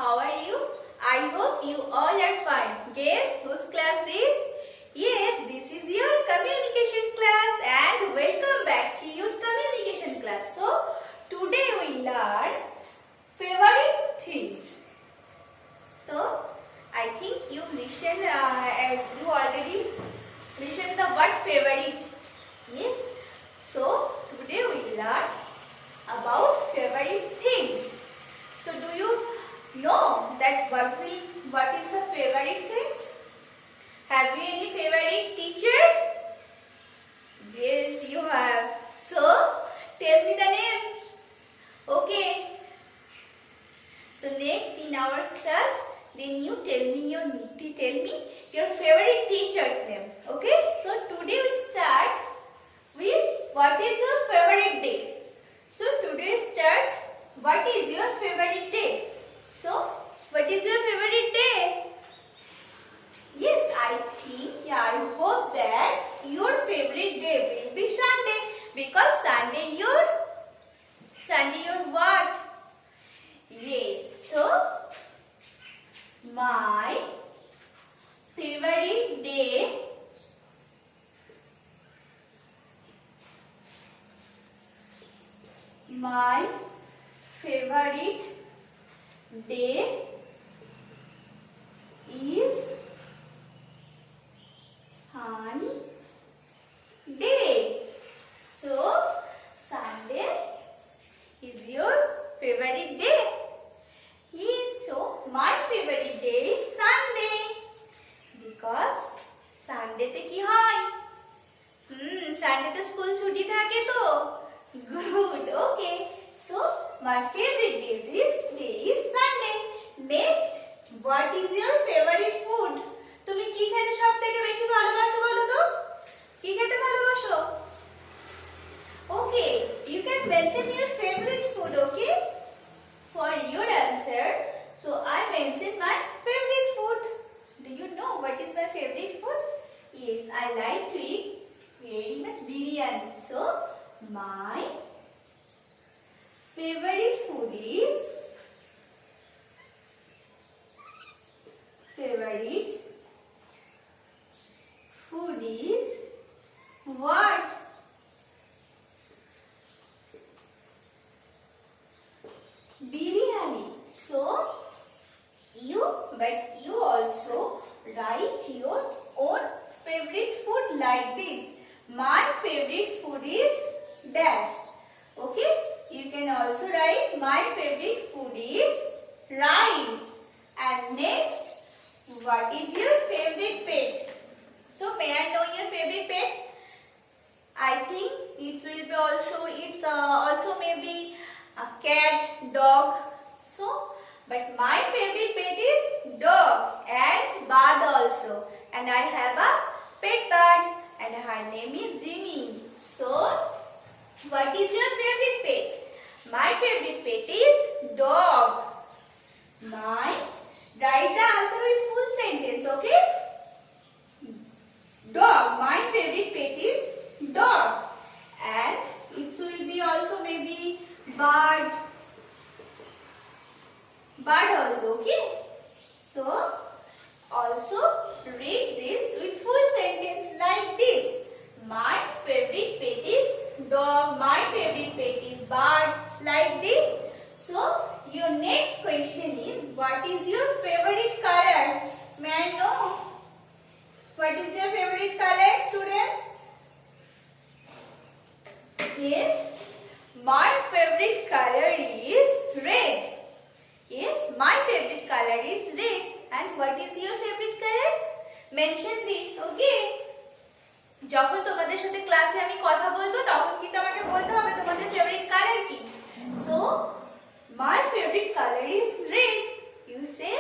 How are you? I hope you all are fine. Guess whose class this? Yes, this is your communication class and welcome back to your communication class. So, today we learn favorite things. So, I think you listened and you already listened the word favorite. Yes. So, today we learn about favorite things. So, do you know that what is the favorite things? Have you any favorite teacher? Yes, you have. So, tell me the name. Okay. So, next in our class, then you need to tell me your favorite teacher's name. Okay. So, today we start with what is your favorite day. So, today start what is your favorite day. So, what is your favorite day? Yes, I hope that your favorite day will be Sunday because Sunday your what? Yes, so my favorite day is Sunday. So, Sunday is your favorite day. Yes, so my favorite day is Sunday because Sunday te ki hoy? Sunday te school chuti thake to. Good. Okay. So, my favorite day is Sunday. Next, what is your favorite food? তুমি কি খেতে সবথেকে বেশি ভালোবাসো বলো তো? কি খেতে ভালোবাসো? Okay, you can mention your favorite food, okay? For your answer, so I mention my favorite food. Do you know what is my favorite food? Yes, I like to eat very much biryani. So, my favorite food is what? Biryani. So, you also write your own favorite food like this. My favorite food is dash. Okay? You can also write my favorite food is rice. And next, what is your favorite pet? So, may I know your favorite pet? I think it's also maybe a cat, dog. So, but my favorite pet is dog and bird also. And I have a pet bird and her name is Jimmy. So, what is your favorite pet? My favorite pet is dog. Write the answer with full sentence, okay? Dog. My favorite pet is dog. And it will be also maybe bird also, okay? So, also read this with full sentence like this. My favorite pet is dog. My favorite pet is bird. Like this. So, your next question is, what is your favorite color? May I know? What is your favorite color, students? Yes, my favorite color is red. Yes, my favorite color is red. And what is your favorite color? Mention this, okay? যখন তোমাদের সাথে ক্লাসে আমি কথা বলবো তখন কিন্তু আমাকে বলতে হবে তোমাদের ফেভারিট কালার কি। So, my favorite color is red. You say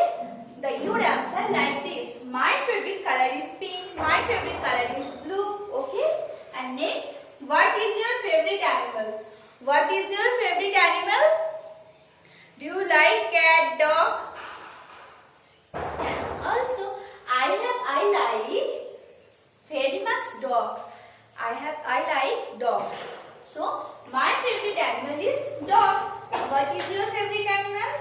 your answer like this. My favorite color is pink. My favorite color is blue. Okay? And next, what is your favorite animal? What is your favorite animal? Do you like cat, dog? Also, I like very much dog. I like dog. So, my favorite animal is dog. What is your favorite animal?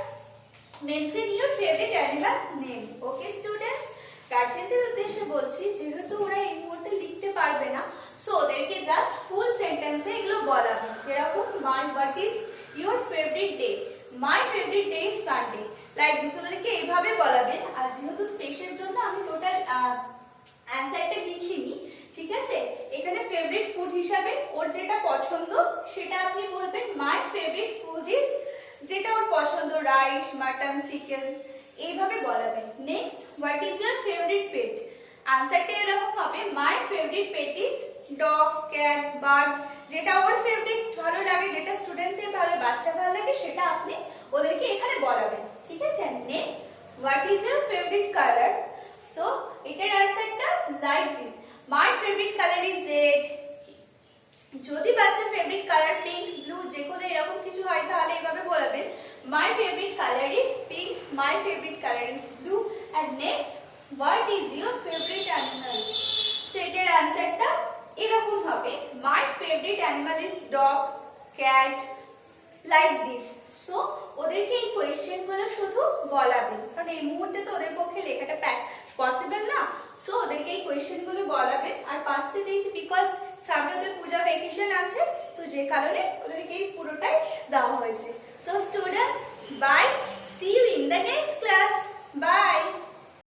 Mention your favourite animal name. Okay students, গার্জেনদের উদ্দেশ্যে বলছি যেহেতু ওরা এই মুহূর্তে লিখতে পারবে না, সো ওদেরকে জাস্ট ফুল সেন্টেন্সে এগুলো বলাবে। যেরকম my what is your favourite day, my favourite day is Sunday, like this ওদেরকে এইভাবে বলাবেন। আর যেহেতু স্পেসের জন্য আমি টোটাল অ্যান্সারটা লিখিনি, ঠিক আছে, এখানে ফেভারিট ফুড হিসাবে ওর যেটা পছন্দ সেটা আপনি বলবেন মাই ফেভারিট ফুড ইজ, যেটা ওর পছন্দ রাইস, মাটন, চিকেন, এইভাবে বলাবেন। Next, what is your favourite pet, আনসারটা এরকম হবে my favourite pet is dog, cat, bird, যেটা ওর ফেভারিট ভালো লাগে, যেটা স্টুডেন্টসের ভালো, বাচ্চা ভালো লাগে, সেটা আপনি ওদেরকে এখানে বলাবেন। ঠিক আছে। Next, what is your favourite colour, so এটার আনসারটা like this, my favourite colour is red. যদি বাচ্চার ফেভারিট কালার পিঙ্ক, ব্লু, যে কোনো এরকম কিছু হয় তাহলে এইভাবে বলবেন my favourite colour is pink, my favourite colour is blue. And next, what is your favourite animal, so এটার অ্যানসারটা এরকম হবে my favourite animal is dog, cat, like this. So ওদেরকে এই কোয়েশ্চেন গুলো শুধু বলাবেন, কারণ এই মুহূর্তে তো ওদের পক্ষে লেখাটা পসিবল না, সো ওদেরকে এই কোয়েশ্চেন গুলো বলাবেন। আর পাঁচটা দিয়েছি বিকজ সামনে ওদের পূজা ভ্যাকেশন আছে, তো যে কারণে ওদেরকে এই পুরোটাই দেওয়া হয়েছে। So student, bye, see you in the next class, by.